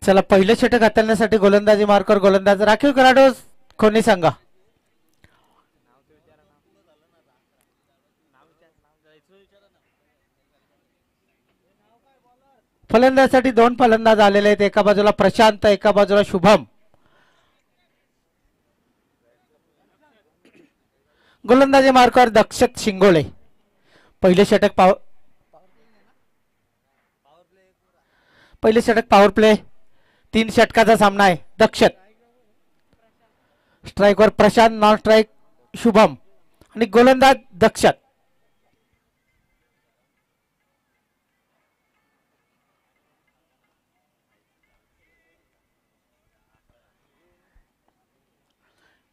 चला पहिलं षटक हाताळण्यासाठी गोलंदाजी मार्कर गोलंदाज राखीव खेळाडू कोणी सांगा. फलंदाजासाठी दोन फलंदाज आलेले आहेत. एका बाजूला प्रशांत, एका बाजूला शुभम. गोलंदाजी मार्कर दक्षत शिंगोळे. पहिले षटक पॉवर प्ले. 3 षटकाचा सामना आहे. दक्षत स्ट्राईकवर प्रशांत, नॉन स्ट्राईक शुभम आणि गोलंदाज दक्षत.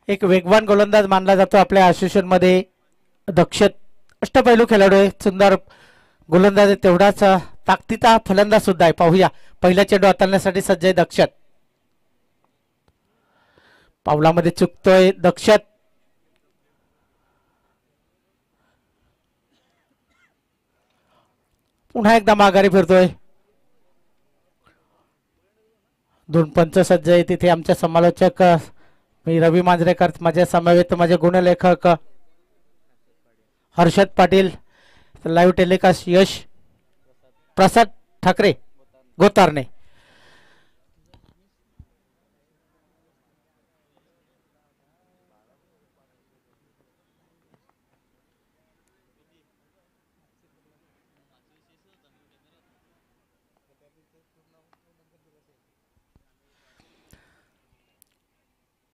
एक वेगवान गोलंदाज मानला जातो आपल्या असोसिएशन मध्ये. दक्षत अष्टपैलू खेळाडू आहे, सुंदर गोलंदाज आहे, तेवढाच ताकदीचा फलंदाज सुद्धा आहे. पाहूया पहिला चेंडू हाताळण्यासाठी सज्ज आहे दक्षत. पावलामध्ये चुकतोय दक्षत. पुन्हा एकदा माघारी फिरतोय. 2 पंच सज्ज आहे. तिथे आमचे समालोचक मी रवी मांजरेकर, माझे समवेत माझे गुणलेखक हर्षद पाटील, लाईव्ह टेलिकास्ट यश प्रसाद ठाकरे गोतारणे.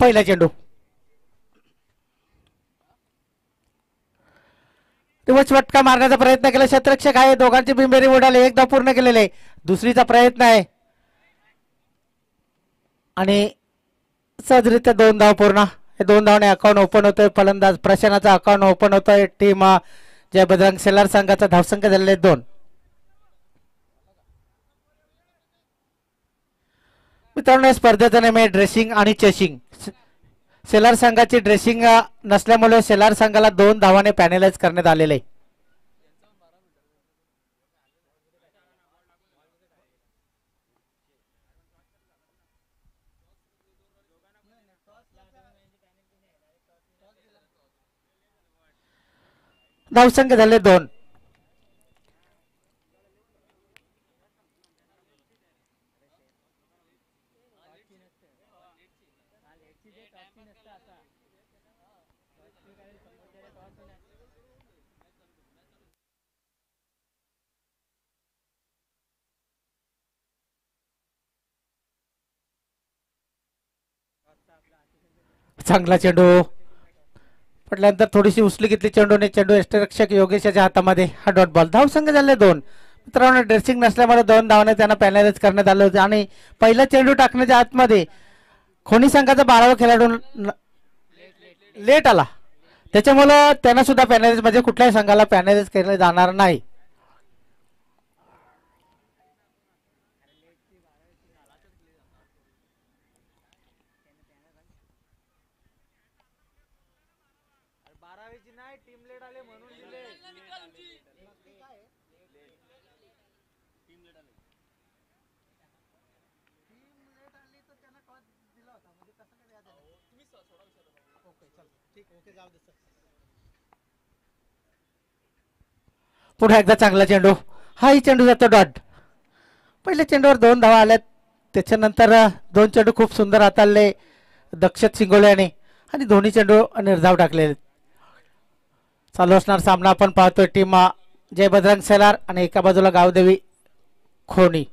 पहिला चेंडू फटका मारण्याचा प्रयत्न केला. क्षेत्ररक्षक आहे, दोघांची बिंबेरी उडाली. एक धाव पूर्ण केलेले. दुसरीचा प्रयत्न आहे आणि सहजरित्या 2 धाव पूर्ण. हे 2 धावने अकाउंट ओपन होतोय. फलंदाज प्रशांतचा अकाउंट ओपन होतोय. टीम जय बजरंग सेलार संघाचा धावसंख्या झालेले 2. मित्रांनो स्पर्धेचा नेम आहे ड्रेसिंग आणि चेसिंग. सेलार संघाची ड्रेसिंग नसल्यामुळे सेलार संघाला 2 धावाने पॅनलाइज करण्यात आलेले. धावसंख्या झाले 2. चांगला चेंडू पडल्यानंतर थोडीशी उचली घेतली चेंडूने. चेंडू यष्टिरक्षक योगेशच्या हातामध्ये. हा डॉट बॉल. धावसंख्या झाले 2. मित्रांनो ड्रेसिंग नसल्यामुळे 2 धावाने त्यांना पॅनलाइज करण्यात आले होते आणि पहिला चेंडू टाकण्याच्या आतमध्ये खोनी संघाचा 12वा खेळाडू लेट आला, त्याच्यामुळे त्यांना सुद्धा पॅनलाइज म्हणजे कुठल्याही संघाला पॅनलाइज केले जाणार नाही. पुन्हा एकदा चांगला चेंडू. हाही चेंडू जातो डॉट. पहिल्या चेंडूवर 2 धावा आल्यात. त्याच्यानंतर 2 चेंडू खूप सुंदर हाताळले दक्षत शिंगोळे आणि दोन्ही चेंडू निर्धाव टाकले. चालू असणार सामना आपण पाहतोय. टीम जय बजरंग सेलार आणि एका बाजूला गावदेवी खोनी.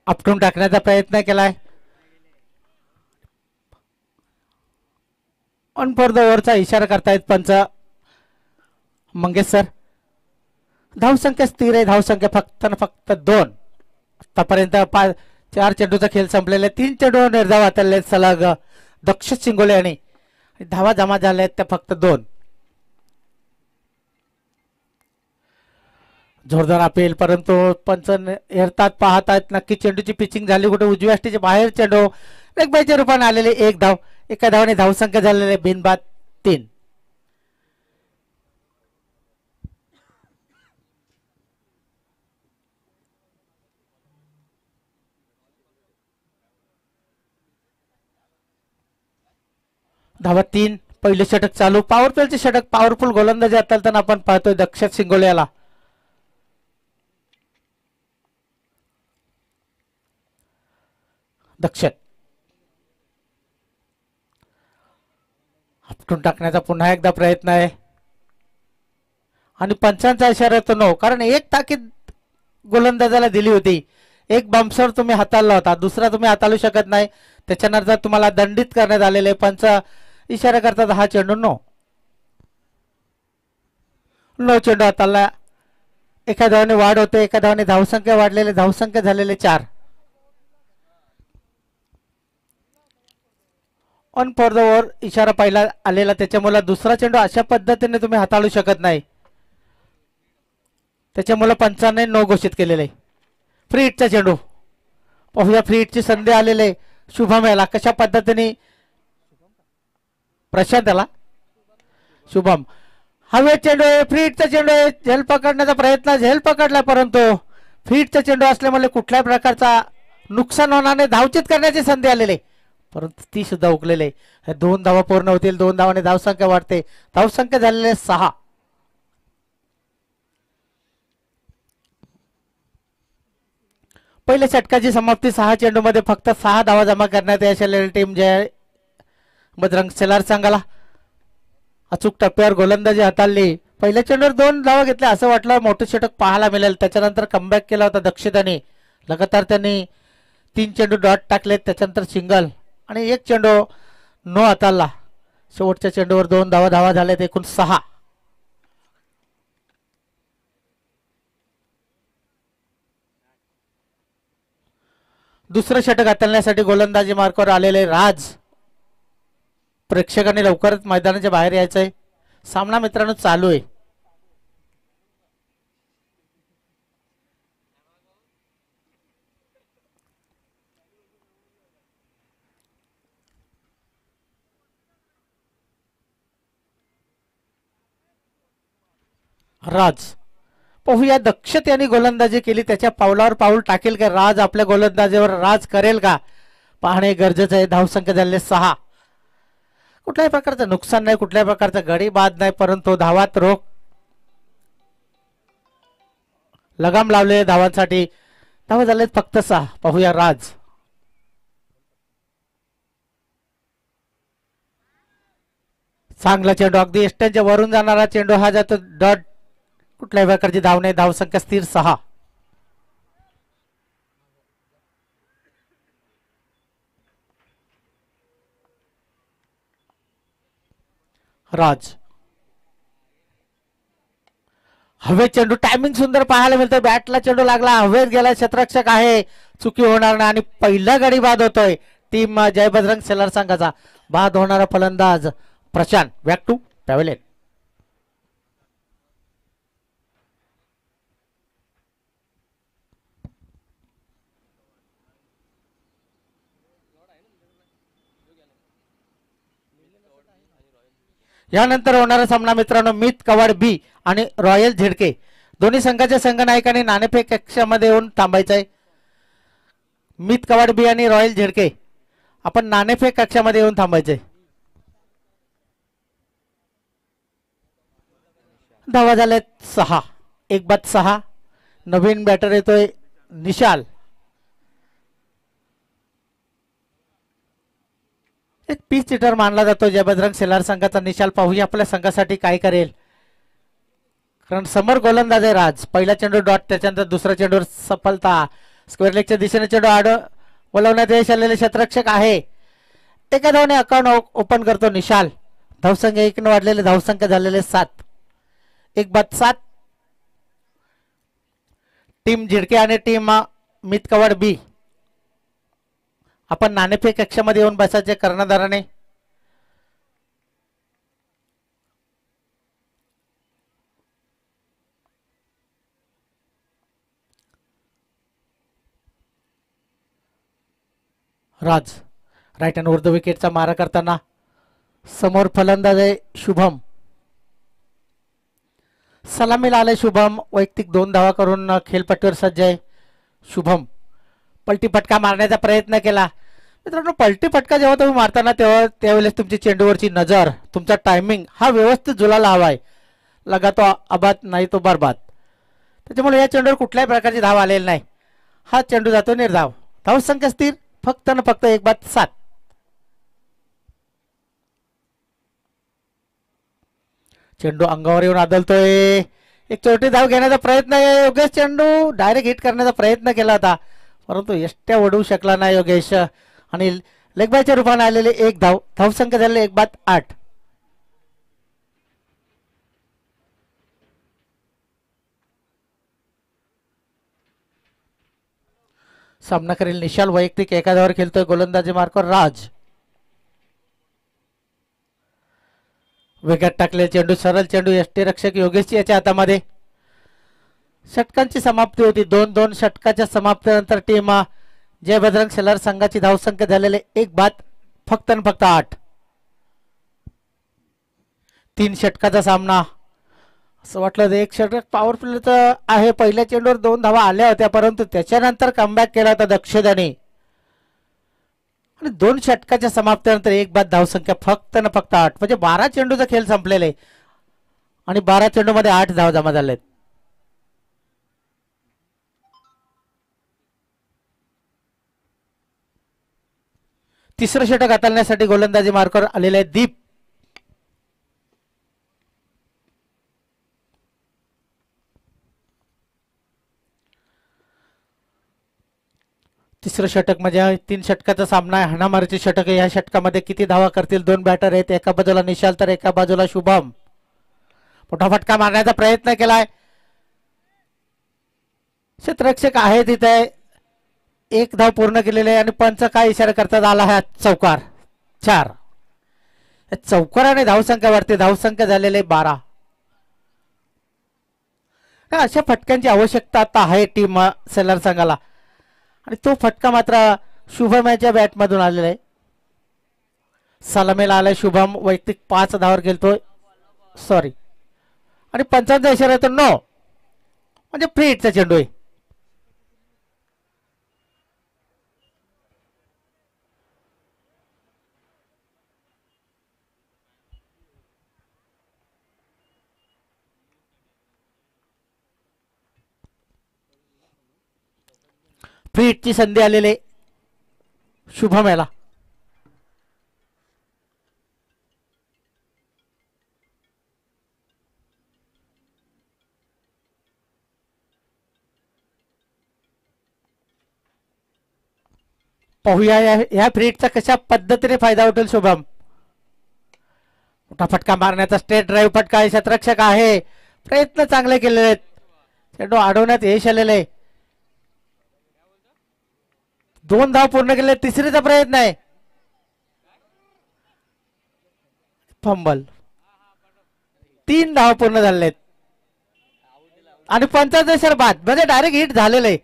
आपटून टाकण्याचा प्रयत्न केलाय. ऑन फॉर द ओव्हरचा इशारा करतायत पंच मंगेश सर. धावसंख्या स्थिर आहे. धावसंख्या फक्त 2. आतापर्यंत 4 चेंडूचा खेळ संपलेला आहे. 3 चेंडू निर्धाव हाताळले सलग दक्षत शिंगोळे आणि धावा जमा झाल्या आहेत त्या फक्त 2. जोरदार अपील, परंतु पंच हेरतात पाहतात नक्की चेंडूची पिचिंग झाली कुठे उजव्या अष्टीच्या बाहेर चेंडू एक बाईच्या रूपाने आलेले एक धाव, एका धावाने धावसंख्या झालेले बिनबाद 3. धावा 3. पहिले षटक चालू, पॉवरप्लेचे षटक, पॉवरफुल गोलंदाजी हाताळताना आपण पाहतोय दक्ष सिंगोलियाला. दक्ष आपटून टाकण्याचा पुन्हा एकदा प्रयत्न आहे आणि पंचांचा इशारा येतो नो, कारण एक ताकीद गोलंदाजाला दिली होती. एक बम्पसर तुम्ही हाताळला होता, दुसरा तुम्ही हाताळू शकत नाही, त्याच्यानंतर तुम्हाला दंडित करण्यात आलेले. पंच इशारा करतात हा चेंडू नो. नो चेंडू हाताळला. एका धावाने वाढ होते, एका धावाने धावसंख्या वाढलेले, धावसंख्या झालेले 4. ऑन फॉर द ओव्हर इशारा पहिला आलेला, त्याच्यामुळे दुसरा चेंडू अशा पद्धतीने तुम्ही हाताळू शकत नाही, त्याच्यामुळे पंचाने नो घोषित केलेले. फ्री हिटचा चेंडू पाहूया, फ्री हिटची संधी आलेले शुभम याला, कशा पद्धतीने प्रशांत याला शुभम हवे चेंडू आहे, फ्री हिटचा चेंडू आहे, झेल पकडण्याचा प्रयत्न, झेल पकडला, परंतु फ्री हिटचा चेंडू असल्यामुळे कुठल्याही प्रकारचा नुकसान होणार नाही, धावचित करण्याची संधी आलेली, परंतु ती सुद्धा उकलेले. 2 धावा पूर्ण होतील, 2 धावाने धावसंख्या वाढते, धावसंख्या झालेले 6. पहिल्या षटकाची समाप्ती 6 चेंडू मध्ये फक्त 6 धावा जमा करण्यात यश टीम जय बजरंग सेलार संघाला. अचूक टप्प्यावर गोलंदाजी हाताळली, पहिल्या चेंडूवर 2 धावा घेतल्या, असं वाटलं मोठं षटक पाहायला मिळेल, त्याच्यानंतर कमबॅक केला होता दक्षिताने. लगातार त्यांनी 3 चेंडू डॉट टाकले, त्याच्यानंतर सिंगल आणि 1 चेंडू नो हाताळला. शेवटच्या चेंडूवर 2 धावा झाल्यात, एकूण 6. दुसरं षटक हाताळण्यासाठी गोलंदाजी मार्कावर आलेले राज. प्रेक्षकांनी लवकरच मैदानाच्या बाहेर यायचंय, सामना मित्रांनो चालू आहे. राज पाहूया, दक्षत यांनी गोलंदाजी केली, त्याच्या पावलावर पाऊल टाकेल का राज, आपल्या गोलंदाजीवर राज करेल का पाहणे गरजेचं आहे. धावसंख्या झालेले 6. कुठल्याही प्रकारचं नुकसान नाही, कुठल्याही प्रकारचा गडी बाद नाही, परंतु धावात रोख लगाम लावलेले धावांसाठी. धावा झाले फक्त 6. पाहूया राज. चांगला चेंडू, अगदी एष्ट्यांच्या वरून जाणारा चेंडू, हा जातो डॉट, कुठल्याही प्रकारची धाव नाही, धावसंख्या स्थिर 6. राज हवे चेंडू, टायमिंग सुंदर पाहायला मिळतोय, बॅटला चेंडू लागला, हवेत गेला, क्षेत्ररक्षक आहे, चुकी होणार नाही आणि पहिला गडी बाद होतोय टीम जय बजरंग सेलार संघाचा. बाद होणारा फलंदाज प्रशांत. Back to pavilion. यानंतर होणारा सामना मित्रांनो मित कवाड बी आणि रॉयल झेडके, दोन्ही संघाच्या संघनायकांनी नाणेफेक कक्षामध्ये येऊन थांबायचंय. मित कवाड बी आणि रॉयल झेडके, आपण नाणेफेक कक्षामध्ये येऊन थांबायचंय. धावा झाल्यात 6. 1 बाद 6. नवीन बॅटर येतोय निशाल. एक पीच हिटर मानला जातो जय बजरंग सेलार संघाचा निशाल. पाहूया आपल्या संघासाठी काय करेल, कारण समोर गोलंदाज आहे राज. पहिला चेंडू डॉट, त्याच्यानंतर दुसरा चेंडूवर सफलता. स्क्वेअर लेगच्या दिशेने चेंडू आड बोलवण्यात यश आलेले क्षेत्ररक्षक आहे. एका धावाने अकाउंट ओपन करतो निशाल. धावसंख्या 1 ने वाढलेले, धावसंख्या झालेले 7. 1 बाद 7. टीम झिडके आणि टीम मित कवाड बी, आपण नाणेफेक कक्षामध्ये येऊन बसायचे कर्णधाराने. राज राईट हँड वर द विकेटचा मारा करताना समोर फलंदाज आहे शुभम. सलामीला आले शुभम. वैयक्तिक 2 धावा करून खेळपट्टीवर सज्ज आहे शुभम. पलटी फटका मारण्याचा प्रयत्न केला. मित्रांनो पलटी फटका जेव्हा तुम्ही मारताना तेव्हा त्यावेळेस तुमची चेंडूवरची नजर, तुमचा टायमिंग हा व्यवस्थित जुळायला हवाय. लगा तो आबाद नाही तो बरबाद. त्याच्यामुळे या चेंडूवर कुठल्याही प्रकारची धाव आलेली नाही. हा चेंडू जातो निर्धाव. धावसंख्या स्थिर फक्त न फक्त 1-7. चेंडू अंगावर येऊन आदलतोय. एक छोटी धाव घेण्याचा प्रयत्न आहे योगेश. चेंडू डायरेक्ट हिट करण्याचा प्रयत्न केला होता परंतु यष्ट्या वडवू शकला नाही योगेश. आणि लेगबायच्या रूपाने आलेले 1 धाव. धावसंख्या झालेली 1-8. सामना करेल निशाल. वैयक्तिक एका धावावर खेळतोय. गोलंदाजी मार्कवर राज. वेगात टाकले चेंडू. सरळ चेंडू यष्टीरक्षक योगेश याच्या हातामध्ये. षटकांची समाप्ती होती. 2-2 षटकाच्या समाप्तीनंतर टीम जय बजरंग सेलर संघाची धावसंख्या झालेले 1-8 फक्त न फक्त 8. 3 षटकाचा सामना. असं वाटलं एक षटक पॉवरफुलचं आहे. पहिल्या चेंडूवर 2 धावा आल्या होत्या परंतु त्याच्यानंतर कमबॅक केला होता दक्षदाने. आणि 2 षटकाच्या समाप्तीनंतर 1-8 धावसंख्या फक्त न फक्त 8. म्हणजे 12 चेंडूचा खेळ संपलेला आहे आणि 12 चेंडू मध्ये 8 धाव जमा झालेत. तिसरं षटक हाताळण्यासाठी गोलंदाजी मार्कवर आलेले आहे दीप. तिसरं षटक म्हणजे 3 षटकाचा सामना आहे. हाणामारीचे षटक आहे. या षटकामध्ये किती धावा करतील? 2 बॅटर आहेत. एका बाजूला निशाल तर एका बाजूला शुभम. मोठा फटका मारण्याचा प्रयत्न केलाय. क्षेत्ररक्षक आहे तिथे. 1 धाव पूर्ण केलेले आहे आणि पंच काय इशारा करतात आला आहे चौकार. 4 चौकाराने धावसंख्या वाढते. धावसंख्या झालेले 12. अशा फटक्यांची आवश्यकता आता आहे टीम सेलर संघाला आणि तो फटका मात्र शुभम याच्या बॅटमधून आलेला आहे. सलामीला आलाय शुभम. वैयक्तिक 5 धावावर गेलतोय. सॉरी आणि पंचांचा इशारा येतो नो म्हणजे फ्री हिटचा चेंडू आहे. फ्री हिटची संधी आलेली शुभम याला. पाहूया या फ्री हिटचा कशा पद्धतीने फायदा उठेल शुभम. मोठा फटका मारण्याचा स्ट्रेट ड्राईव्ह फटका आहे. क्षेत्ररक्षक आहे. प्रयत्न चांगले केलेले आहेत. चेंडू अडवण्यात यश आलेले आहे. 2 धाव पूर्ण केले. तिसरीचा प्रयत्न आहे. फंबल. 3 धाव पूर्ण झालेले आहेत आणि 55 बाद म्हणजे डायरेक्ट हिट झालेलं आहे.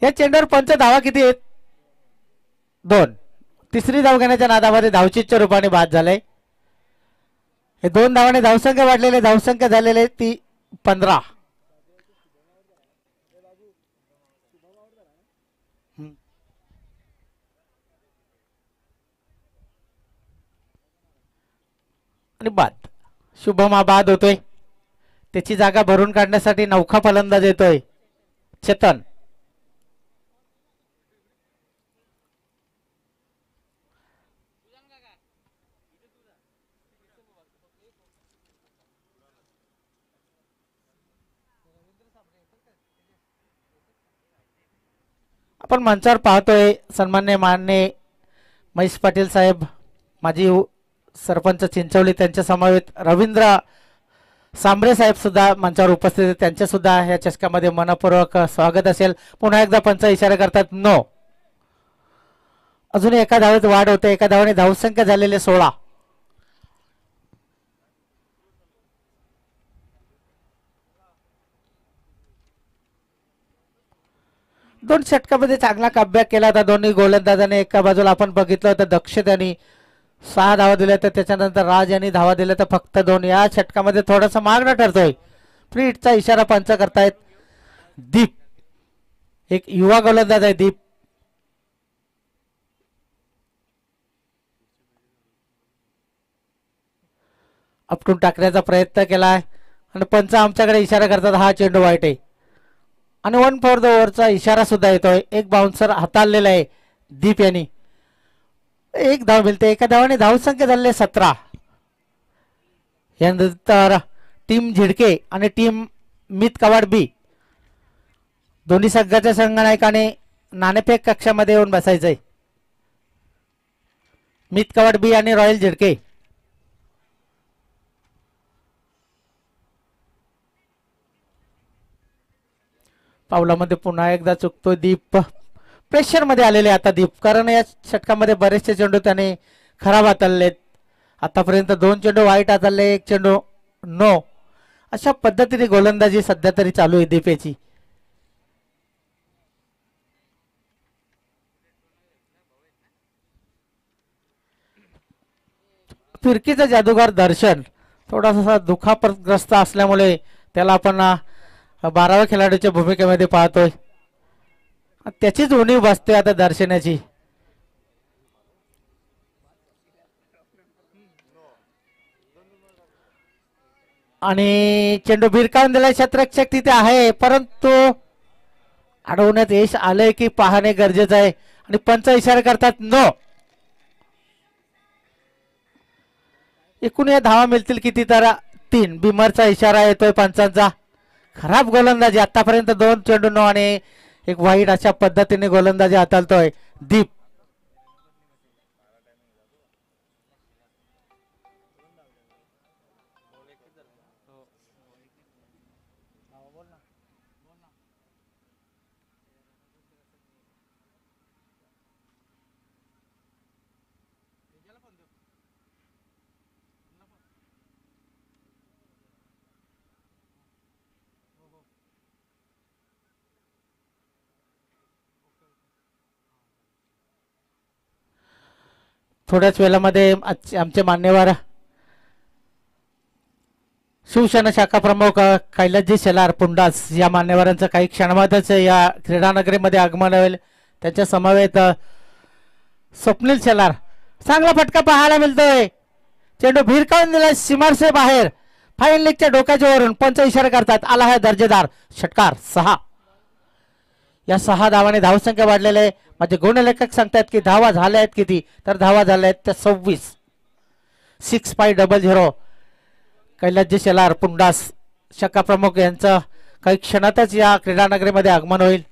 या चेंडूवर पंच धावा किती आहेत? 2. तिसरी धाव घेण्याच्या नादामध्ये धावचीच्या रूपाने बाद झाले. हे 2 धावाने धावसंख्या वाढलेले. धावसंख्या झालेले ती 15. आणि बाद. शुभम हा बाद होतोय. त्याची जागा भरून काढण्यासाठी नौखा फलंदाज येतोय चेतन. आपण मंचावर पाहतोय सन्मान्य माननीय महेश पाटील साहेब, माजी सरपंच चिंचवली, त्यांच्या समवेत रवींद्र सांबरे साहेब सुद्धा मंचावर उपस्थित आहेत. त्यांचे सुद्धा या चषकामध्ये मनपूर्वक स्वागत असेल. पुन्हा एकदा पंच इशारा करतात नो. अजून एका धावेत वाढ होते. एका धावाने धावसंख्या झालेले 16. दोन षटकामध्ये चांगला कमबॅक केला होता दोन्ही गोलंदाजाने. एका बाजूला आपण बघितलं होतं दक्षित यांनी 6 धावा दिल्या तर त्याच्यानंतर राज यांनी धावा दिल्या तर फक्त 2. या षटकामध्ये थोडासा मागणं ठरतोय. फ्री हिटचा इशारा पंच करतायत. दीप एक युवा गोलंदाज आहे. दीप अपटून टाकण्याचा प्रयत्न केलाय आणि पंच आमच्याकडे इशारा करतात हा चेंडू वाईट आहे आणि 1 फॉर द ओव्हरचा इशारा सुद्धा येतोय. एक बाउन्सर हाताळलेला आहे दीप यांनी. एक धाव मिळते. एका धावाने धावसंख्या झालेले 17. यानंतर टीम झिडके आणि टीम मित कवाड बी दोन्ही संघाच्या संघनायकाने नाणेफेक कक्षामध्ये येऊन बसायचंय. मित कवाड बी आणि रॉयल झिडके. पावलामध्ये पुन्हा एकदा चुकतोय दीप. प्रेशर मध्ये आलेले आता दीप कारण या षटकामध्ये बरेचसे चेंडू त्याने खराब हाताळलेत. आतापर्यंत 2 चेंडू वाईट हाताळले 1 चेंडू नो. अशा पद्धतीने गोलंदाजी सध्या तरी चालू आहे दीपेची. फिरकीचा जादूगार दर्शन थोडासा दुखापतग्रस्त असल्यामुळे त्याला आपण 12व्या खेळाडूच्या भूमिकेमध्ये पाहतोय. त्याचीच उणीव बसते आता दर्शनाची. आणि चेंडू भिरकावून दिला. क्षेत्ररक्षक तिथे आहे परंतु अडवण्यात यश आलंय की पाहणे गरजेचं आहे आणि पंच इशारा करतात नो. एकूण या धावा मिळतील किती तर 3. बिमरचा इशारा येतोय पंचांचा. खराब गोलंदाजी आतापर्यंत 2 चेंडू नो आणि एक वाईट अशा पद्धतीने गोलंदाजी हाताळतोय दीप. थोड्याच वेळामध्ये आमचे मान्यवर शिवसेना शाखा प्रमुख कैलासजी शेलार पुंडास या मान्यवरांचं काही क्षणामध्येच या क्रीडानगरीमध्ये आगमन होईल. त्यांच्या समवेत स्वप्नील शेलार. चांगला फटका पाहायला मिळतोय. चेंडू भिरकावून दिला सीमारसे बाहेर. फाईन लेगच्या डोक्याच्या वरून पंच इशारा करतात आला आहे दर्जेदार षटकार 6. या 6 धावाने धावसंख्या वाढलेले आहे. माझे गुणलेखक सांगतात की धावा झाल्या आहेत किती तर धावा झाल्या आहेत त्या 26. 6.00. कैलासजी शेलार पुंडास शाखा प्रमुख यांचं काही क्षणातच या क्रीडानगरीमध्ये आगमन होईल.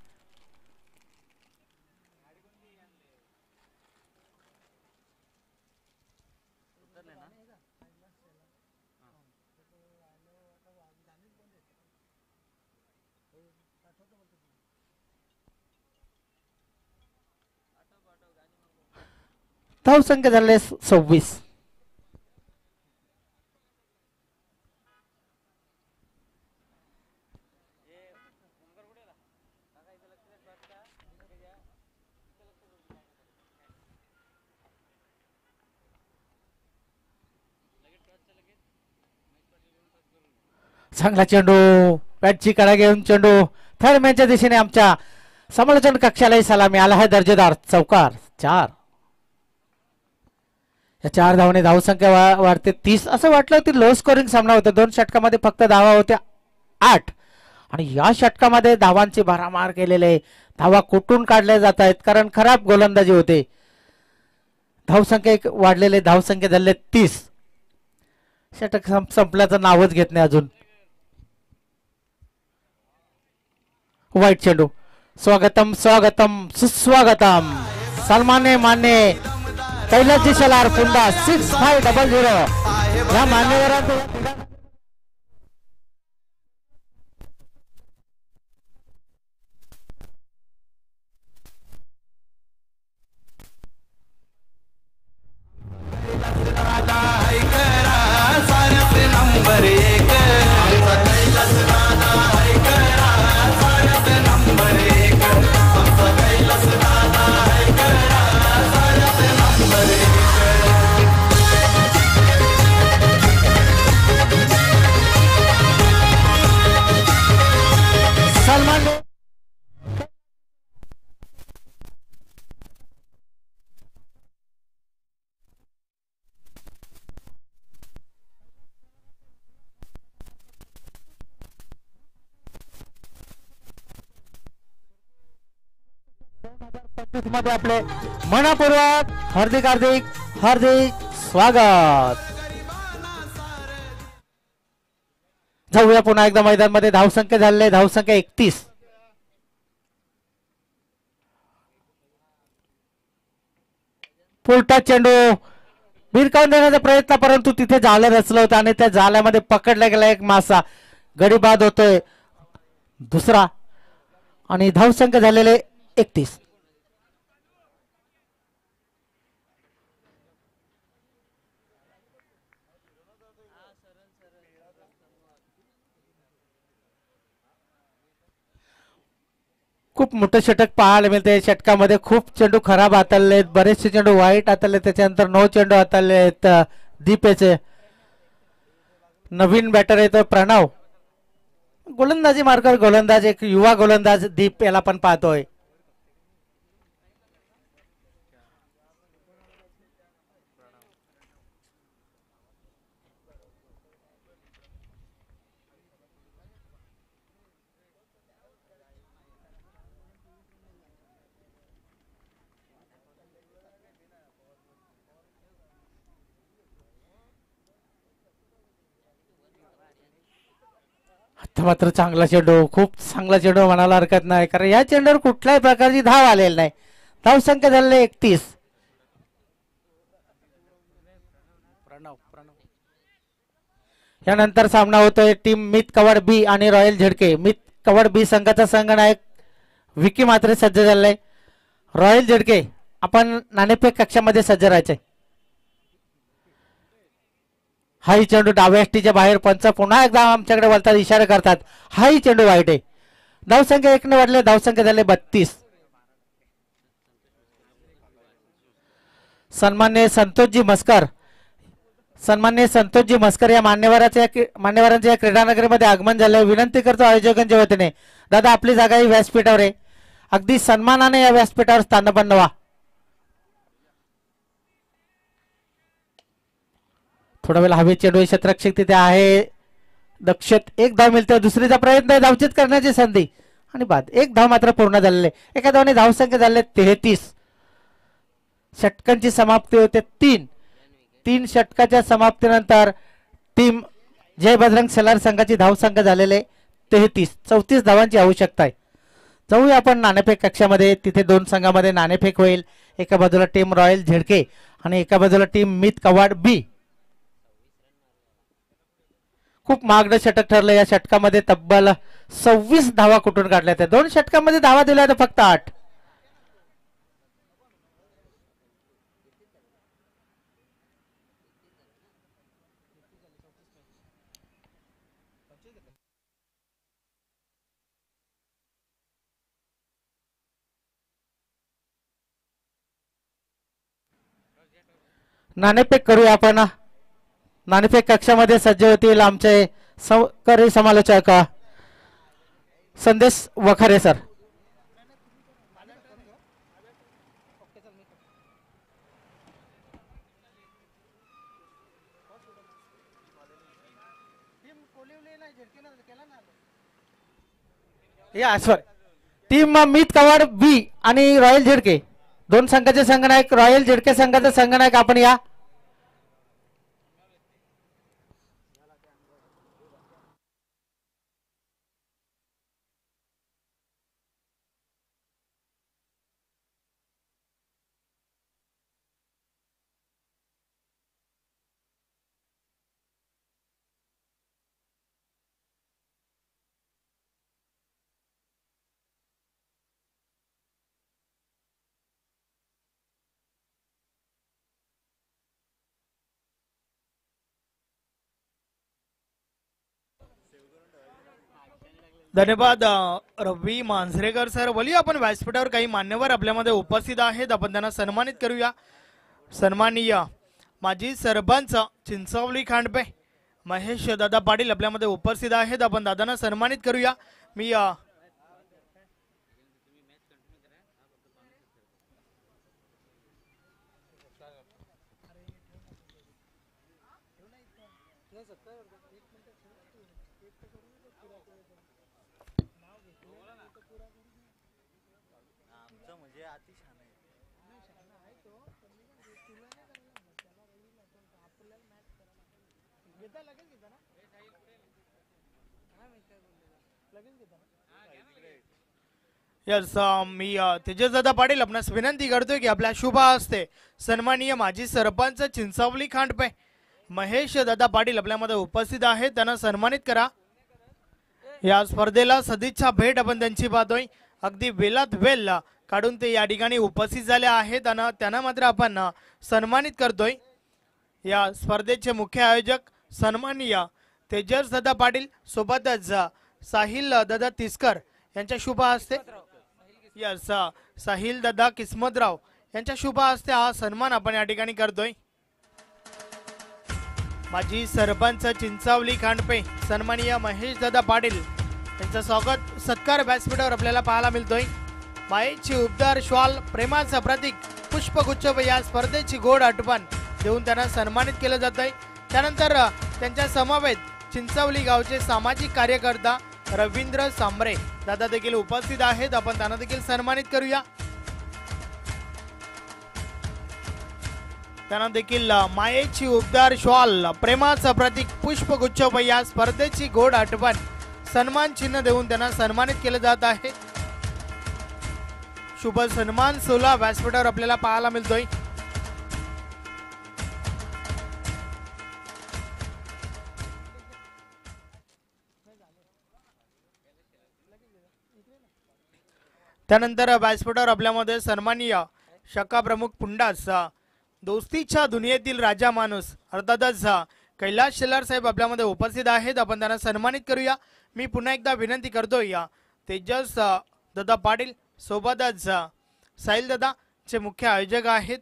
धावसंख्या झाले 26. चांगला चेंडू बॅटची कडा घेऊन चेंडू थर्ड मॅनच्या दिशेने आमच्या समालोचन कक्षालाही सलामी आला आहे दर्जेदार चौकार 4. या 4 धावाने धावसंख्या वाढते 30. असं वाटलं की लो स्कोरिंग सामना होता. 2 षटकामध्ये फक्त धावा होत्या 8 आणि या षटकामध्ये धावांची भरामार केलेले. धावा कुठून काढल्या जात आहेत कारण खराब गोलंदाजी होते. धावसंख्या वाढलेले. धावसंख्या झाले 30. षटक संपल्याचं नावच घेत नाही अजून. वाईट चेंडू. स्वागतम स्वागतम सुस्वागतम. सन्मान्य मान्य कैलासजी शेलार पुंडा 6500 या मान्यवरांचं मध्ये आपले मनपूर्वक हार्दिक हार्दिक हार्दिक स्वागत. जाऊया पुन्हा एकदा मैदान मध्ये. धावसंख्या झालेले धावसंख्या 31. पुलटा चेंडू भिरकावून देण्याचा प्रयत्न, परंतु तिथे जाळं रचलं होतं आणि त्या जाळ्यामध्ये पकडला गेला एक मासा. गडी बाद होतोय दुसरा आणि धावसंख्या झालेले 31. खूप मोठं षटक पाहायला मिळते. षटकामध्ये खूप चेंडू खराब हाताळले आहेत, बरेचसे चेंडू वाईट हाताळले. त्याच्यानंतर 9 चेंडू हाताळले आहेत दीपेचे. नवीन बॅटर आहे तो प्रणव. गोलंदाजी मार्कर गोलंदाज, एक युवा गोलंदाज दीप याला पण पाहतोय. आता मात्र चांगला चेंडू, खूप चांगला चेंडू म्हणायला हरकत नाही, कारण या चेंडूवर कुठल्याही प्रकारची धाव आलेली नाही. धाव संख्या झालेली 31. यानंतर सामना होतोय टीम मित कवड बी आणि रॉयल झेडके. मित कवड बी संघाचा संघनायक विकी मात्र सज्ज झालाय. रॉयल झेडके आपण नाणेफेक कक्षामध्ये सज्ज राहायचे. हाही चेंडू डाव्या एसटीच्या बाहेर. पंच पुन्हा एकदा आमच्याकडे वळतात, इशारा करतात. हाही चेंडू वाईट आहे. धावसंख्या 1 ने वाढले. धावसंख्या झाले 32. सन्मान्य संतोषजी मस्कर, सन्मान्य संतोषजी मस्कर या मान्यवरांच्या या क्रीडानगरीमध्ये आगमन झाले. विनंती करतो आयोजकांच्या वतीने, दादा आपली जागा ही व्यासपीठावर आहे, अगदी सन्मानाने या व्यासपीठावर स्थानबद्ध व्हा. थोडा वेळ हवे चेंडू. क्षेत्ररक्षक तिथे आहे. दक्षत. एक धाव मिळते. दुसरीचा प्रयत्न, धावचित करण्याची संधी आणि बाद. एक धाव मात्र पूर्ण झालेले. एका धावाने धावसंख्या झाले 33. षटकांची समाप्ती होते 3 षटकाच्या समाप्तीनंतर टीम जय बजरंग सेलार संघाची धावसंख्या झालेले 33. 34 धावांची आवश्यकता आहे. जाऊया आपण नाणेफेक कक्षामध्ये. तिथे 2 संघामध्ये नाणेफेक होईल. एका बाजूला टीम रॉयल झेडके आणि एका बाजूला टीम मित कवाड बी. खूप महागडं षटक ठरलं. या षटकामध्ये तब्बल 26 धावा कुठून काढल्या. त्या 2 षटकामध्ये धावा दिल्या तर फक्त 8. नाणेफेक करूया आपण. नाणेफेक कक्षामध्ये सज्ज होतील आमचे सहकारी समालोचक संदेश वखारे सर. या सर, टीम मित कवाड बी आणि रॉयल झेडके 2 संघाचे संघनायक. रॉयल झेडके संघाचा संघनायक आपण या. धन्यवाद रवी मांजरेकर सर. बोलिए आपण व्यासपीठावर काही मान्यवर आपल्यामध्ये उपस्थित आहेत, आपण त्यांना सन्मानित करूया. सन्माननीय माजी सरपंच चिंचवली खांडपे महेश दादा पाटील आपल्यामध्ये उपस्थित आहेत, आपण दादांना सन्मानित करूया. मी म्हणजे अति छान आहे. यस मी तेजस दादा पाटील आपणास विनंती करतोय की आपल्या शुभ हस्ते सन्माननीय माजी सरपंच चिंचावली खांडपे महेश दादा पाटील आपल्यामध्ये उपस्थित आहेत, त्यांना सन्मानित करा. या स्पर्धेला सदिच्छा भेट आपण त्यांची पाहतोय. अगदी वेलात वेल काढून ते या ठिकाणी उपस्थित झाले आहेत आणि त्यांना मात्र आपण सन्मानित करतोय. या स्पर्धेचे मुख्य आयोजक सन्माननीय तेजस दादा पाटील सोबतच साहिल दादा तिसकर यांच्या शुभ हस्ते यस साहिल दादा किस्मतराव यांच्या शुभ हस्ते हा सन्मान आपण या ठिकाणी करतोय. माजी सरपंच चिंचावली खांडपे सन्माननीय महेश दादा पाटील यांचं स्वागत सत्कार व्यासपीठावर आपल्याला पाहायला मिळतोय. मायेची उबदार श्वाल प्रेमाचं प्रतीक पुष्पगुच्छ व या स्पर्धेची गोड आठवण देऊन त्यांना सन्मानित केलं जात आहे. त्यानंतर त्यांच्या समवेत चिंचावली गावचे सामाजिक कार्यकर्ता रवींद्र सांबरे दादा देखील उपस्थित आहेत, आपण त्यांना देखील सन्मानित करूया. त्यांना देखील मायेची उबदार श्वाल प्रेमाचं प्रतीक पुष्पगुच्छ व या स्पर्धेची गोड आठवण सन्मान चिन्ह देऊन त्यांना सन्मानित केलं जात आहे. शुभ सन्मान सोहळा व्यासपीठावर आपल्याला पाहायला मिळतोय. त्यानंतर व्यासपीठावर आपल्यामध्ये सन्माननीय शाखा प्रमुख पुंडास दोस्तीच्या दुनियेतील राजा माणूस अर्थातच कैलास शेलार साहेब आपल्यामध्ये उपस्थित आहेत, आपण त्यांना सन्मानित करूया. मी पुन्हा एकदा विनंती करतोय या तेजस दादा पाटील सोबतच साहिल दादा चे मुख्य आयोजक आहेत,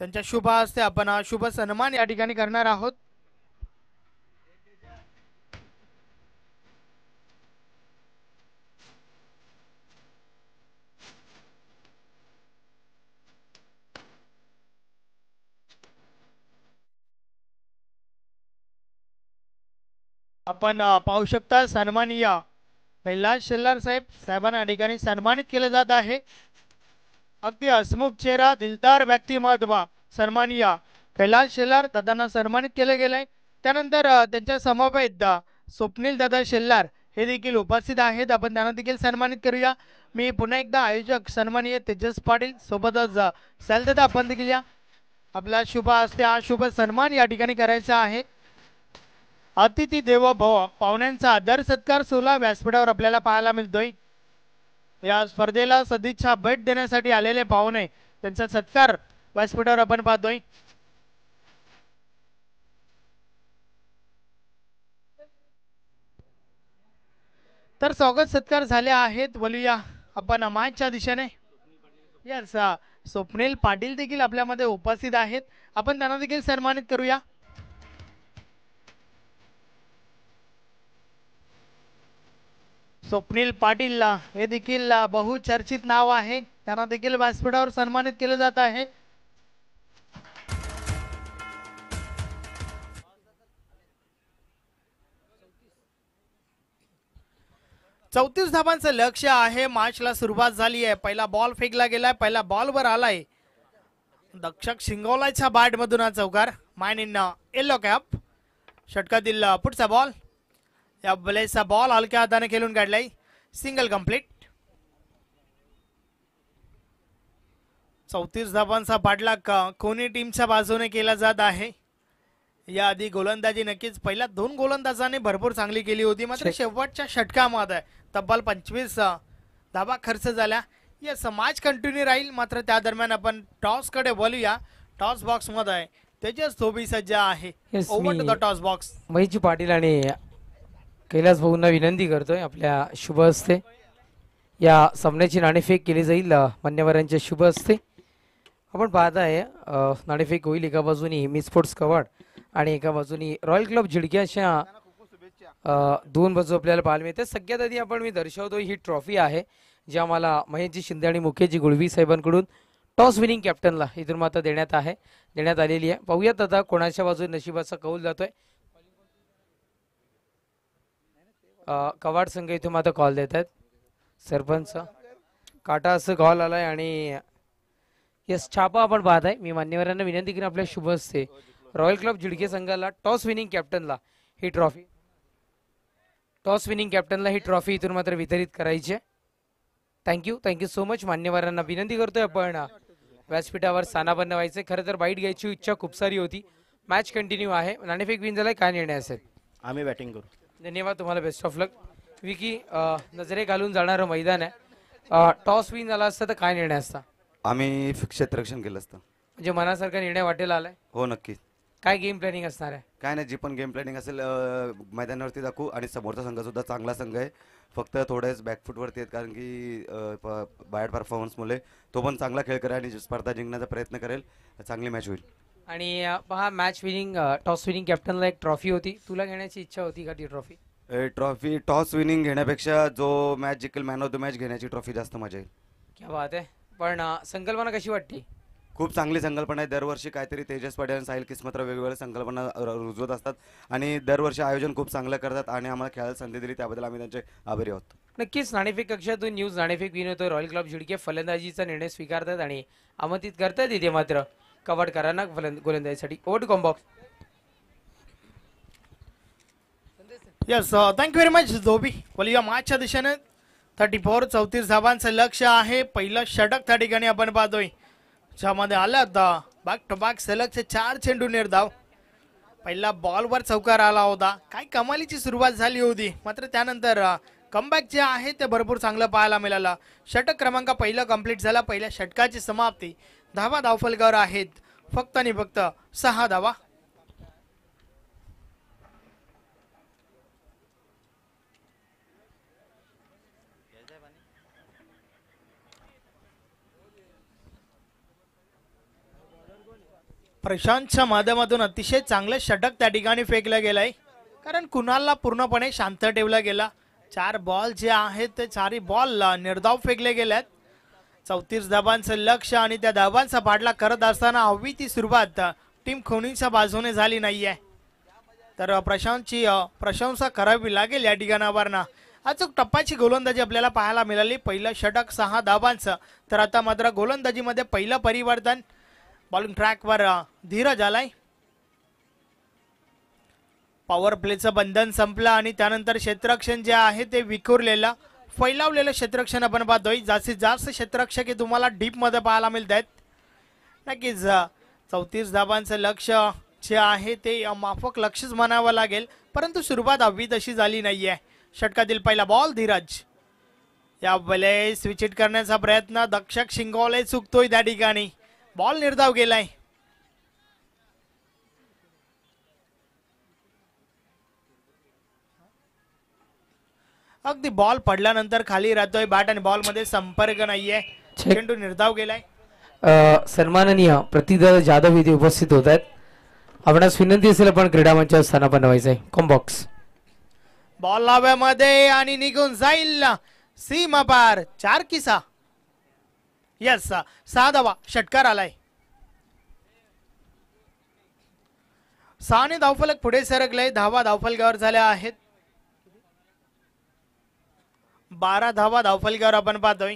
त्यांच्या शुभ हस्ते आपण शुभ सन्मान या ठिकाणी करणार आहोत. आपण पाहू शकता सन्माननीय कैलास शेलार साहेबांना या ठिकाणी सन्मानित केलं जात आहे. अगदी हसमुख चेहरा दिलदार व्यक्तिमत्व सन्माननीय कैलास शेलार दादांना सन्मानित केलं गेलंय. त्यानंतर त्यांच्या समवेत स्वप्नील दादा शेलार हे देखील उपस्थित आहेत, आपण त्यांना देखील सन्मानित करूया. मी पुन्हा एकदा आयोजक सन्माननीय तेजस पाटील सोबतच साहिल दादा आपण देखील या आपला शुभ हस्ते हा शुभ सन्मान या ठिकाणी करायचा आहे. अतिथी देवो भव पाहुण्यांचा आदर सत्कार सोहळा व्यासपीठावर आपल्याला पाहायला मिळतोय. या स्पर्धेला सदिच्छा भेट देण्यासाठी आलेले पाहुणे त्यांचा सत्कार व्यासपीठावर आपण पाहतोय. तर स्वागत सत्कार झाले आहेत. बोलूया आपण मायच्या दिशेने. यस स्वप्नील पाटील देखील आपल्यामध्ये उपस्थित आहेत, आपण त्यांना देखील सन्मानित करूया. स्वप्नील पाटील हे देखील बहुचर्चित नाव आहे, त्यांना देखील व्यासपीठावर सन्मानित केलं जात आहे. चौतीस धावांचं लक्ष आहे. मॅचला सुरुवात झाली आहे. पहिला बॉल फेकला गेलाय, पहिला बॉलवर आलाय दक्षक शिंगोलाच्या बॅट मधून हा चौकार. Man in yellow cap. षटकातील पुढचा बॉल, या बलेचा बॉल हलक्या हाताने खेळून काढलाय. Single complete. 34 धावांचा पाठलाग कोणी टीमच्या बाजूने केला जात आहे. याआधी गोलंदाजी नक्कीच पहिल्या 2 गोलंदाजांनी भरपूर चांगली केली होती, मात्र शेवटच्या षटकामध्ये तब्बल 25 धावा खर्च झाल्या. यस मॅच कंटिन्यू राहील, मात्र त्या दरम्यान आपण टॉस कडे बोलूया. टॉस बॉक्स मध्ये तेजस धोबी सज्ज आहे. Over to the toss box. Maheshji Patil आणि कैलास भाऊंना विनंती करतोय आपल्या शुभ हस्ते या सामन्याची नाणेफेक केली जाईल मान्यवरांच्या शुभ हस्ते. आपण पाहत आहे नाणेफेक होईल. एका बाजूनी मी स्पोर्ट्स कवाड आणि एका बाजूनी रॉयल क्लब झिडकी अशा 2 बाजू आपल्याला पाहायला मिळते. सगळ्यात आधी आपण मी दर्शवतो ही ट्रॉफी आहे जी आम्हाला महेशजी शिंदे आणि मुकेशजी गुळवी साहेबांकडून टॉस विनिंग कॅप्टनला इथून मात्र देण्यात आलेली आहे. पाहूयात आता कोणाच्या बाजूने नशिबाचा कौल जातोय. कवाड संघ इथून मात्र कॉल देत आहेत. सरपंच काटा असं कॉल आलाय आणि यस छापा आपण पाहत आहे. मी मान्यवरांना विनंती करेन आपल्या शुभ हस्ते रॉयल क्लब झिडके संघाला टॉस विनिंग कॅप्टनला ही ट्रॉफी इथून मात्र वितरित करायची आहे. Thank you so much. मान्यवरांना विनंती करतोय आपण व्यासपीठावर स्थानापन्न व्हायचे. खरं तर बाईट घ्यायची इच्छा खूप सारी होती. मॅच कंटिन्यू आहे. नाणेफेक विन झालाय. काय निर्णय असेल? आम्ही बॅटिंग करू. धन्यवाद तुम्हाला. बेस्ट ऑफ लक. विकी, नजरे घालून जाणारं मैदान आहे. टॉस विन झाला असता तर काय निर्णय असता? आम्ही क्षेत्ररक्षण केलं असतं. म्हणजे मनासारखा निर्णय वाटेल आलाय. हो नक्कीच. काय गेम प्लॅनिंग असणार आहे? काय नाही, जी पण गेम प्लॅनिंग असेल मैदानावरती दाखवू. आणि समोरचा संघ सुद्धा चांगला संघ आहे. फक्त थोडेच बॅकफुटवरती आहेत कारण की बॅड परफॉर्मन्समुळे. तो पण चांगला खेळ करेल आणि स्पर्धा जिंकण्याचा प्रयत्न करेल. चांगली मॅच होईल. आणि पहा, मॅच विनिंग टॉस विनिंग कॅप्टनला एक ट्रॉफी होती. तुला घेण्याची इच्छा होती का ती ट्रॉफी? ट्रॉफी टॉस विनिंग घेण्यापेक्षा जो मॅच जिंकेल मॅन ऑफ द मॅच घेण्याची ट्रॉफी जास्त मजा येईल. क्या बात आहे. पण संकल्पना कशी वाटते? खूप चांगली संकल्पना आहे. दरवर्षी काहीतरी तेजस पटेल आणि साहिल किस्मतराव वेगवेगळ्या संकल्पना रुजवत असतात आणि दरवर्षी आयोजन खूप चांगलं करतात आणि आम्हाला खेळायला संधी दिली त्याबद्दल आम्ही त्यांचे आभारी आहोत. नक्कीच. नाणेफेक कक्षातून न्यूज नाणेफेक विन होतोय. रॉयल क्लब झिडके फलंदाजीचा निर्णय स्वीकारतात आणि आमंत्रित करतात इथे मात्र कवाडकरांना गोलंदाजीसाठी. Over to commbox. Yes, thank you very much Dhobi. बोलूया मॅचच्या दिशेने. 34 34 धावांचं लक्ष आहे. पहिलं षटक त्या ठिकाणी आपण पाहतोय, ज्यामध्ये आलं बॅक टू बॅक सलगचे 4 चेंडू निर्धाव. पहिला बॉलवर चौकार आला होता. काय कमालीची सुरुवात झाली होती, मात्र त्यानंतर कमबॅक जे आहे ते भरपूर चांगलं पाहायला मिळालं. षटक क्रमांक पहिलं कंप्लीट झाला. पहिल्या षटकाची समाप्ती. धावा धावफलकावर आहेत फक्त आणि फक्त 6 धावा. प्रशांतच्या माध्यमातून अतिशय चांगलं षटक त्या ठिकाणी फेकलं गेलंय, कारण कुणालला पूर्णपणे शांत ठेवला गेला. 4 बॉल जे आहेत ते 4ही बॉल निर्धाव फेकले गेलेत. 34 धावांचं लक्ष आणि त्या धावांचा पाठला करत असताना हवी ती सुरुवात टीम खोनीच्या बाजूने झाली नाहीये. तर प्रशांतची प्रशंसा करावी लागेल या ठिकाणावरनं. अचूक टप्प्याची गोलंदाजी आपल्याला पाहायला मिळाली. पहिलं षटक 6 धावांचं. तर आता मात्र गोलंदाजीमध्ये पहिलं परिवर्तन. बॉलिंग ट्रॅकवर धीरज आलाय. पॉवर प्लेचं बंधन संपलं आणि त्यानंतर क्षेत्ररक्षण जे आहे ते विखुरलेलं फैलावलेलं क्षेत्ररक्षण आपण पाहतोय. जास्तीत जास्त क्षेत्ररक्षक हे तुम्हाला डीप मध्ये पाहायला मिळत आहेत. नक्कीच 34 धावांचं लक्ष जे आहे ते माफक लक्षच म्हणावं लागेल, परंतु सुरुवात हवी तशी झाली नाहीये. षटकातील पहिला बॉल धीरज. या वेळेस विचिट करण्याचा प्रयत्न दक्षक शिंगोले चुकतोय त्या ठिकाणी. बॉल निर्धाव गेलाय. अगदी बॉल पडल्यानंतर खाली राहतोय बॅट आणि बॉल मध्ये संपर्क नाहीये. चेंडू निर्धाव गेलाय. सन्माननीय प्रतिदा जाधव इथे उपस्थित होत आहेत. आपणास विनंती असेल आपण क्रीडा मंचावर स्थानापन्न व्हायचंय. कॉम्बॉक्स. बॉल लाव्यामध्ये आणि निघून जाईल सीमा पार. 4 की 6. यस, 6 धावा. षटकार आलाय. 6 धावफलक पुढे सरकले. धावा धावफलकावर झाल्या आहेत. 12 धावा धावफलकावर आपण पाहतोय.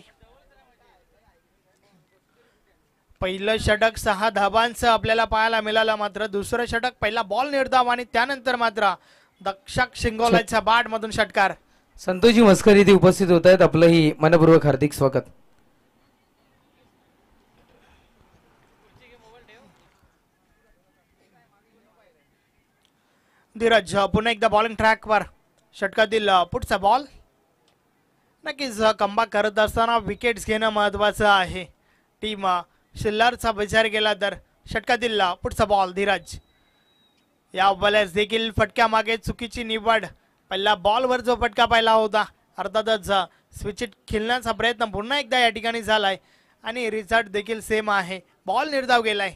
पहिलं षटक 6 धावांचं आपल्याला पाहायला मिळालं, मात्र दुसरं षटक पहिला बॉल निर्धाव आणि त्यानंतर मात्र दक्षक शिंगोलाच्या बॅट मधून षटकार. संतोषजी मस्कर इथे उपस्थित होत आहेत. आपलंही मनपूर्वक हार्दिक स्वागत. धीरज पुन्हा एकदा बॉलिंग ट्रॅकवर. षटकातील पुढचा बॉल. नक्कीच कमबॅक करत असताना विकेट्स घेणं महत्वाचं आहे. टीम शिल्लरचा विचार केला तर षटकातील पुढचा बॉल धीरज. या वेळेस देखील फटक्या मागे चुकीची निवड. पहिला बॉलवर जो फटका पाहिला होता, अर्थातच स्विचिट खेळण्याचा प्रयत्न पुन्हा एकदा या ठिकाणी झालाय आणि रिझल्ट देखील सेम आहे. बॉल निर्धाव गेलाय.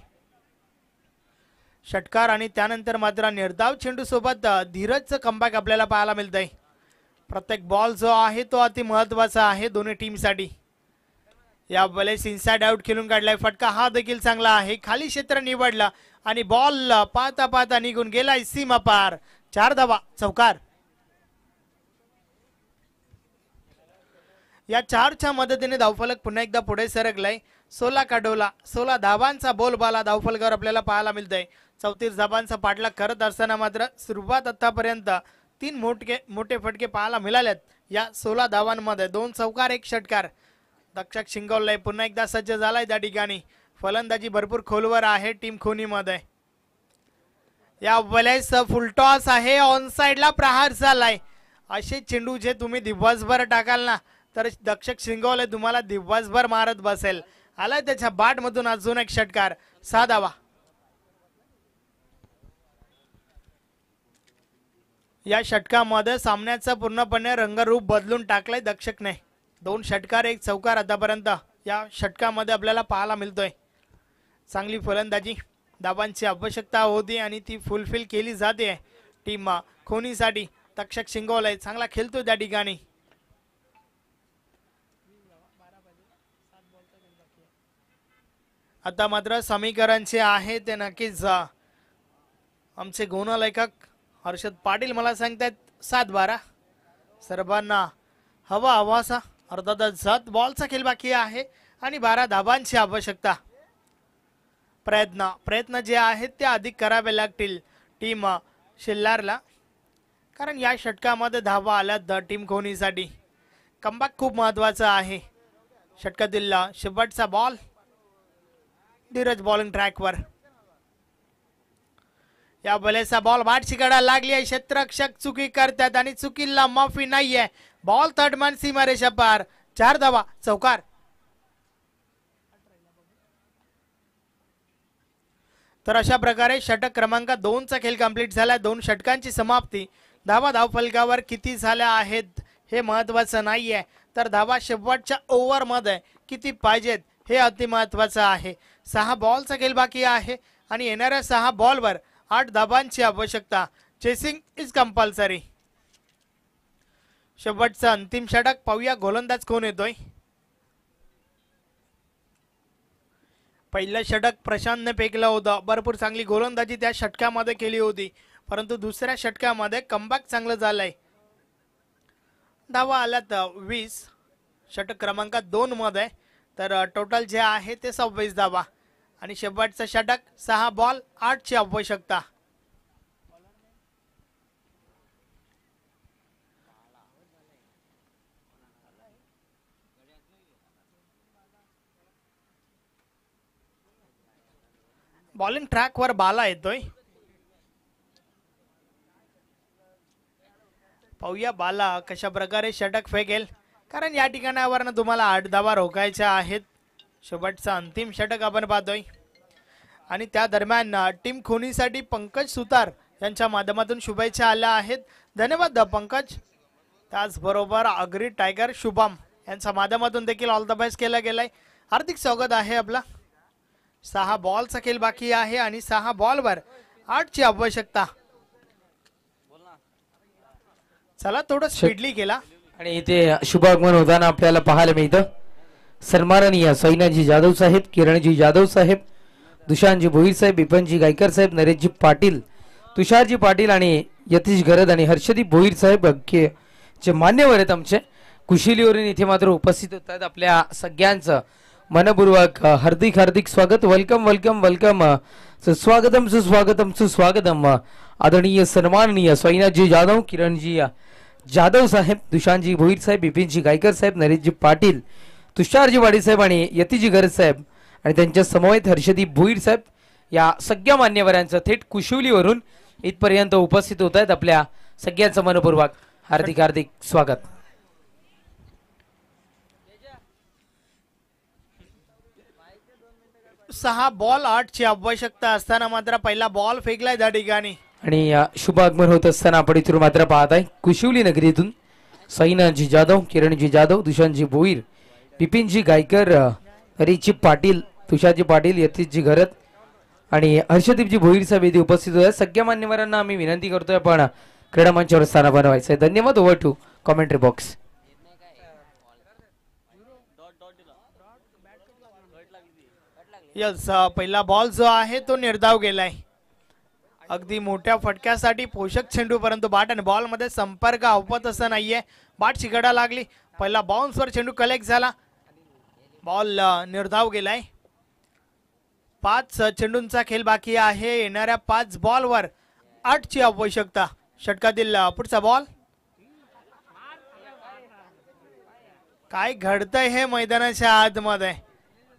षटकार आणि त्यानंतर मात्र निर्धाव चेंडू सोबत धीरजचं कमबॅक आपल्याला पाहायला मिळतंय. प्रत्येक बॉल जो आहे तो अति महत्वाचा आहे दोन्ही टीमसाठी. या वेळेस इनसाइड आउट खेळून काढलाय. फटका हा देखील चांगला आहे. खाली क्षेत्र निवडला आणि बॉल पाहता पाहता निघून गेलाय सीमा पार. 4 धावा. चौकार. या 4च्या मदतीने धावफलक पुन्हा एकदा पुढे सरकलाय. 16 का डोला, 16 धावांचा बोलबाला धावफलकावर आपल्याला पाहायला मिळतंय. 34 धावांचा पाठलाग करत असताना मात्र सुरुवात आतापर्यंत 3 मोठे फटके पाहायला मिळालेत. या 16 धावांमध्ये 2 चौकार 1 षटकार. दक्षक शिंगवलय पुन्हा एकदा सज्ज झालाय त्या ठिकाणी. फलंदाजी भरपूर खोलवर आहे टीम खोनीमध्ये. या वेळेस फुलटॉस आहे, ऑन साइडला प्रहार झालाय. असे चेंडू जे तुम्ही दिवसभर टाकाल ना तर दक्षक शिंगवलय तुम्हाला दिवसभर मारत बसेल. आलाय त्याच्या बाट मधून अजून 1 षटकार. 6 धावा. या षटकामध्ये सामन्याचं पूर्णपणे रंगरूप बदलून टाकलंय दक्षकने. 2 षटकार 1 चौकार आतापर्यंत या षटकामध्ये आपल्याला पाहायला मिळतोय. चांगली फलंदाजी, धावांची आवश्यकता होती आणि ती फुलफिल केली जाते टीम खोनीसाठी. दक्षक शिंगवलय चांगला खेळतोय त्या ठिकाणी. आता मात्र समीकरणचे आहे ते नक्कीच आमचे गुणलेखक हर्षद पाटील मला सांगतायत 7-12. सर्वांना हवा हवासा अर्थातच 7 बॉलचा खेळ बाकी आहे आणि 12 धावांची आवश्यकता. प्रयत्न जे आहेत ते अधिक करावे लागतील टीम शिल्लारला, कारण या षटकामध्ये धावा आल्यात टीम खोनीसाठी. कमबॅक खूप महत्वाचा आहे. षटकातील शेवटचा बॉल. धीरज बॉलिंग ट्रॅकवर. या बॉलेचा बॉल बाट शिकाडा लागली आहे. क्षेत्ररक्षक चुकी करतात आणि चुकीला माफी नाहीये. बॉल थर्ड मॅन सीमारेषा पार. 4 धावा चौकार. तर अशा प्रकारे षटक क्रमांक 2 चा खेळ कंप्लीट झाला. 2 षटकांची समाप्ती. धावा धावफलकावर किती झाल्या आहेत हे महत्वाचं नाहीये, तर धावा शेवटच्या ओव्हर मध्ये किती पाहिजेत हे अति महत्वाचं आहे. 6 बॉलचा खेळ बाकी आहे आणि येणाऱ्या 6 बॉलवर 8 धावांची आवश्यकता. Chasing is compulsory. शेवटचं अंतिम षटक पाहूया गोलंदाज कोण येतोय. पहिलं षटक प्रशांतने फेकलं होतं. भरपूर चांगली गोलंदाजी त्या षटकामध्ये केली होती, परंतु दुसऱ्या षटकामध्ये कमबॅक चांगलं झालंय. धावा आल्यात 20 षटक क्रमांक 2 मध्ये, तर टोटल जे आहे ते 26 धावा आणि शेवटचं षटक 6 बॉल 8 ची आवश्यकता. बॉलिंग ट्रॅकवर बाला येतोय. पाहूया बाला कशा प्रकारे षटक फेकेल, कारण या ठिकाणावरनं तुम्हाला 8 धावा रोखायच्या आहेत. शेवटचं अंतिम षटक आपण पाहतोय आणि त्या दरम्यान टीम खोनीसाठी पंकज सुतार यांच्या माध्यमातून शुभेच्छा आल्या आहेत. धन्यवाद पंकज. त्याचबरोबर अग्री टायगर शुभम यांच्या माध्यमातून देखील ऑल द बेस्ट केलं गेलंय. हार्दिक स्वागत आहे आपला. 6 बॉलचा खेळ बाकी आहे आणि 6 बॉलवर 8 ची आवश्यकता. चला थोडं स्पीडली केला आणि इथे शुभागमन होताना आपल्याला पाहायला मिळतं. सन्माननीय सैनाजी जाधव साहेब, किरणजी जाधव साहेब, दुशांतजी भोईर साहेब, बिपनजी गायकर साहेब, नरेशजी पाटील, तुषारजी पाटील आणि यतीश गरद आणि हर्षदीप भोईर साहेब जे मान्यवर आहेत आमचे कुशिलीवरून इथे मात्र उपस्थित होत आहेत. आपल्या सगळ्यांचं मनपूर्वक हार्दिक हार्दिक स्वागत. Welcome welcome welcome. सुस्वागतम सुस्वागतम सुस्वागतम. आदरणीय सन्माननीय सैनाजी जाधव, किरणजी जाधव साहेब, दुशांतजी भोईर साहेब, बिपिनजी गायकर साहेब, नरेशजी पाटील, तुषारजी पाटील साहेब आणि यतीजी गरज साहेब आणि त्यांच्या समवेत हर्षदीप भोईर साहेब या सगळ्या मान्यवरांचं थेट कुशिवलीवरून इथपर्यंत उपस्थित होत आहेत. आपल्या सगळ्यांचं मनपूर्वक हार्दिक हार्दिक स्वागत. सहा बॉल 8 ची आवश्यकता असताना मात्र पहिला बॉल फेकलाय त्या ठिकाणी आणि शुभ आगमन होत असताना आपण इथून मात्र पाहत आहे कुशिवली नगरीतून सैनाजी जाधव, किरणजी जाधव, दुशांतजी भोईर, बिपिनजी गायकर, हरीजी पाटील, तुषारजी पाटील, यतीशजी घरत आणि हर्षदीपजी भोईर साहेब येथे उपस्थित आहेत. सगळ्या मान्यवरांना आम्ही विनंती करतोय आपण क्रीडा मंचावर स्थान बनवायचं आहे. धन्यवाद. Over to commentary box. Yes, पहिला बॉल जो आहे तो निर्धाव गेलाय. अगदी मोठ्या फटक्यासाठी पोषक चेंडू, परंतु बॅट आणि बॉल मध्ये संपर्क अवपत असं नाहीये. बाट चिकडा लागली. पहिला बाउन्स वर चेंडू कलेक्ट झाला. बॉल निर्धाव गेलाय. 5 चेंडूंचा खेळ बाकी आहे. येणाऱ्या 5 बॉलवर 8 ची आवश्यकता. षटकातील पुढचा बॉल. काय घडतंय हे मैदानाच्या आतमध्ये.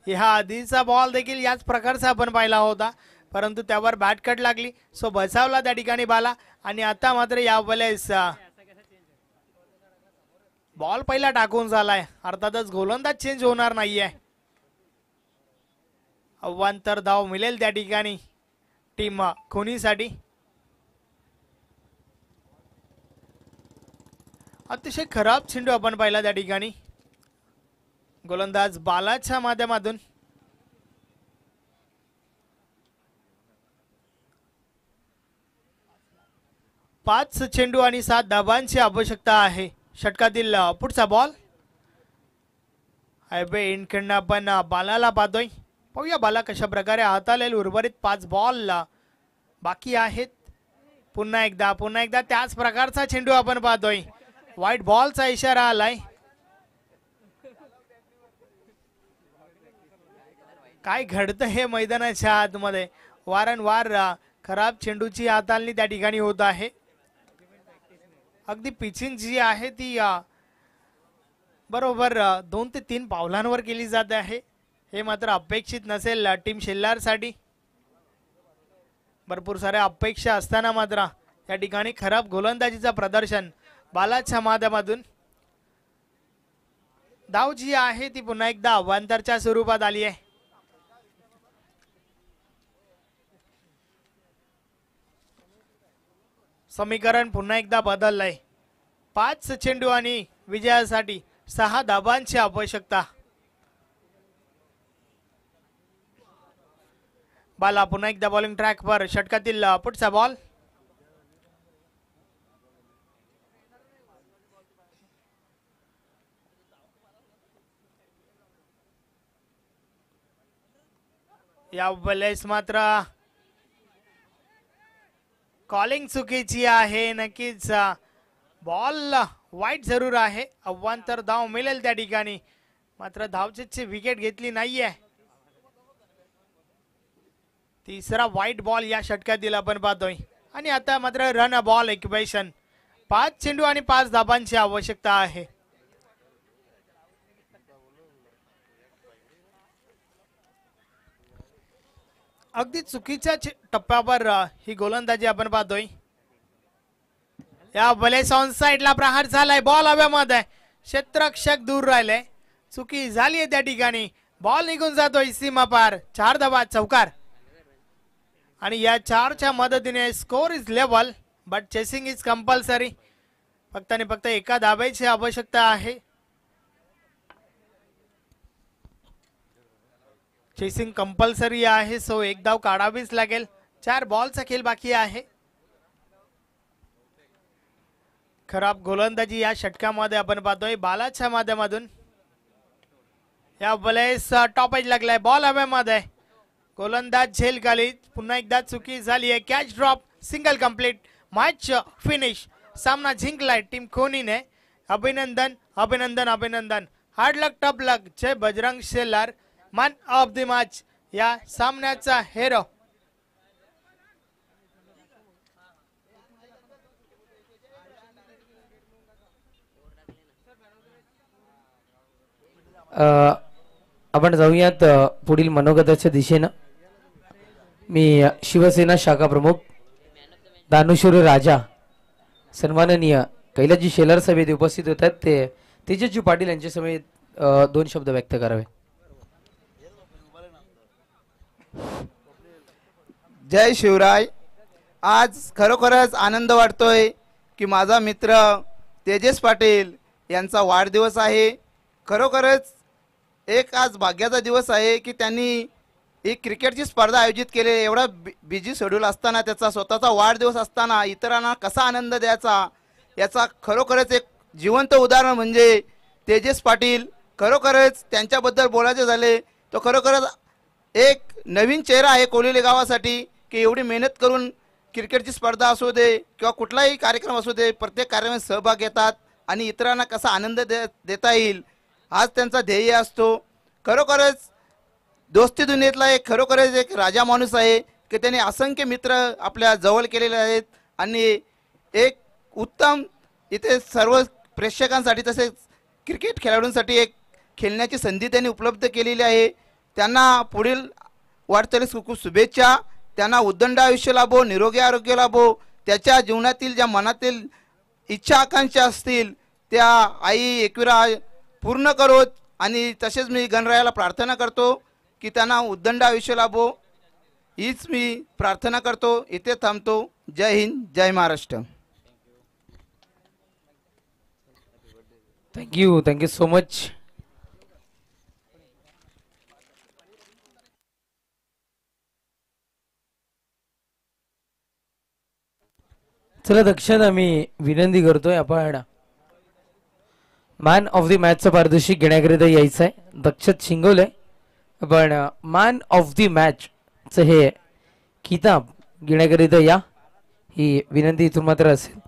ह्या आधीचा बॉल देखील याच प्रकारचा आपण पाहिला होता, परंतु त्यावर बॅट कट लागली, सो बचावला त्या ठिकाणी बाला. आणि आता मात्र यावेळेस बॉल पहिला टाकून झालाय. अर्थातच गोलंदाज चेंज होणार नाहीये. अवांतर धाव मिळेल त्या ठिकाणी टीम खोनीसाठी. अतिशय खराब चेंडू आपण पाहिला त्या ठिकाणी. गोलंदाज बालाच्या माध्यमातून. पाच चेंडू आणि 7 धाबांची आवश्यकता आहे. षटकातील पुढचा बॉल. हायवे इनकडनं आपण बालाला पाहतोय. पाहूया बाला कशा प्रकारे हाताळेल. उर्वरित 5 बॉल बाकी आहेत. पुन्हा एकदा त्याच प्रकारचा चेंडू आपण पाहतोय. व्हाईट बॉलचा इशारा आलाय. काय घडतं हे मैदानाच्या आतमध्ये. वारंवार खराब चेंडूची हाताळणी त्या ठिकाणी होत आहे. अगदी पिचिंग जी आहे ती बरोबर 2 ते 3 पावलांवर केली जात आहे. हे मात्र अपेक्षित नसेल टीम शिल्लारसाठी. भरपूर साऱ्या अपेक्षा असताना मात्र या ठिकाणी खराब गोलंदाजीचा प्रदर्शन बालाच्या माध्यमातून. धाव जी आहे ती पुन्हा एकदा अवांतरच्या स्वरूपात आली आहे. समीकरण पुन्हा एकदा बदललंय. 5 चेंडू आणि विजयासाठी 6 धाबांची आवश्यकता. बाला पुन्हा एकदा बॉलिंग ट्रॅकवर. षटकातील पुढचा बॉल. या वेळेस मात्र कॉलिंग चुकीची आहे. नक्कीच बॉल वाईट जरूर आहे. अवांतर धाव मिळेल त्या ठिकाणी, मात्र धावचीची विकेट घेतली नाहीये. तिसरा वाईट बॉल या षटकातील आपण पाहतोय. आणि आता मात्र रन बॉल इक्वेशन. 5 चेंडू आणि 5 धाबांची आवश्यकता आहे. अगदी चुकीच्या टप्प्यावर ही गोलंदाजी आपण पाहतोय. या वेळेस ऑन साइडला प्रहार झालाय. बॉल हवेमध्ये. क्षेत्ररक्षक दूर राहिले. चुकी झाली आहे त्या ठिकाणी. बॉल निघून जातोय सीमा पार. 4 धावा चौकार. आणि या 4च्या मदतीने score is level but chasing is compulsory. फक्त आणि फक्त एका धाब्याची आवश्यकता आहे. चेसिंग कंपल्सरी आहे, सो एक धाव काढावीच लागेल. 4 बॉलचा खेळ बाकी आहे. खराब गोलंदाजी या षटकामध्ये आपण पाहतोय बालाच्या माध्यमातून. या वेळेस टॉप एज लागलाय. बॉल हवेमध्ये. गोलंदाज झेल खाली. पुन्हा एकदा चुकी झाली आहे. Catch drop. Single complete. Match finish. सामना जिंकलाय टीम खोनीने. अभिनंदन अभिनंदन अभिनंदन. Hard luck tough luck. जय Bajrang Shelar. Man of the match या सामन्याचा हेरो. आपण जाऊयात पुढील मनोगताच्या दिशेनं. मी शिवसेना शाखा प्रमुख दानुशूर राजा सन्माननीय कैलासजी शेलार सभेत उपस्थित होतात. ते तेजस्वी पाटील यांच्या समेत 2 शब्द व्यक्त करावे. जय शिवराय. आज खरोखरच आनंद वाटतोय की माझा मित्र तेजस पाटील यांचा वाढदिवस आहे. खरोखरच एक आज भाग्याचा दिवस आहे की त्यांनी एक क्रिकेटची स्पर्धा आयोजित केली. एवढा बिझी शेड्यूल असताना, त्याचा स्वतःचा वाढदिवस असताना इतरांना कसा आनंद द्यायचा याचा खरोखरच एक जिवंत उदाहरण म्हणजे तेजस पाटील. खरोखरच त्यांच्याबद्दल बोलायचे झाले तो खरोखरच एक नवीन चेहरा आहे कोलिले गावासाठी, की एवढी मेहनत करून क्रिकेटची स्पर्धा असू दे किंवा कुठलाही कार्यक्रम असू दे, प्रत्येक कार्यक्रमात सहभाग घेतात आणि इतरांना कसा आनंद देता येईल आज त्यांचा ध्येय असतो. खरोखरच दोस्ती दुनियेतला एक खरोखरच एक राजा माणूस आहे की त्याने असंख्य मित्र आपल्या जवळ केलेले आहेत आणि एक उत्तम इथे सर्व प्रेक्षकांसाठी तसेच क्रिकेट खेळाडूंसाठी एक खेळण्याची संधी त्यांनी उपलब्ध केलेली आहे. त्यांना पुढील वाटचालीस खूप खूप शुभेच्छा. त्यांना उदंड आयुष्य लाभो, निरोगी आरोग्य लाभो. त्याच्या जीवनातील ज्या मनातील इच्छा आकांक्षा असतील त्या आई एकविरा पूर्ण करोत. आणि तसेच मी गणरायाला प्रार्थना करतो की त्यांना उदंड आयुष्य लाभो. हीच मी प्रार्थना करतो. इथे थांबतो. जय हिंद, जय महाराष्ट्र. Thank you so much. चला दक्षता मी विनंती करतोय आपण मॅन ऑफ द मॅचचं पारितोषिक घेण्याकरिता यायचं आहे. दक्षत शिंगवले आपण मॅन ऑफ द मॅचचं हे किताब घेण्याकरिता या, ही विनंती इथून मात्र असेल.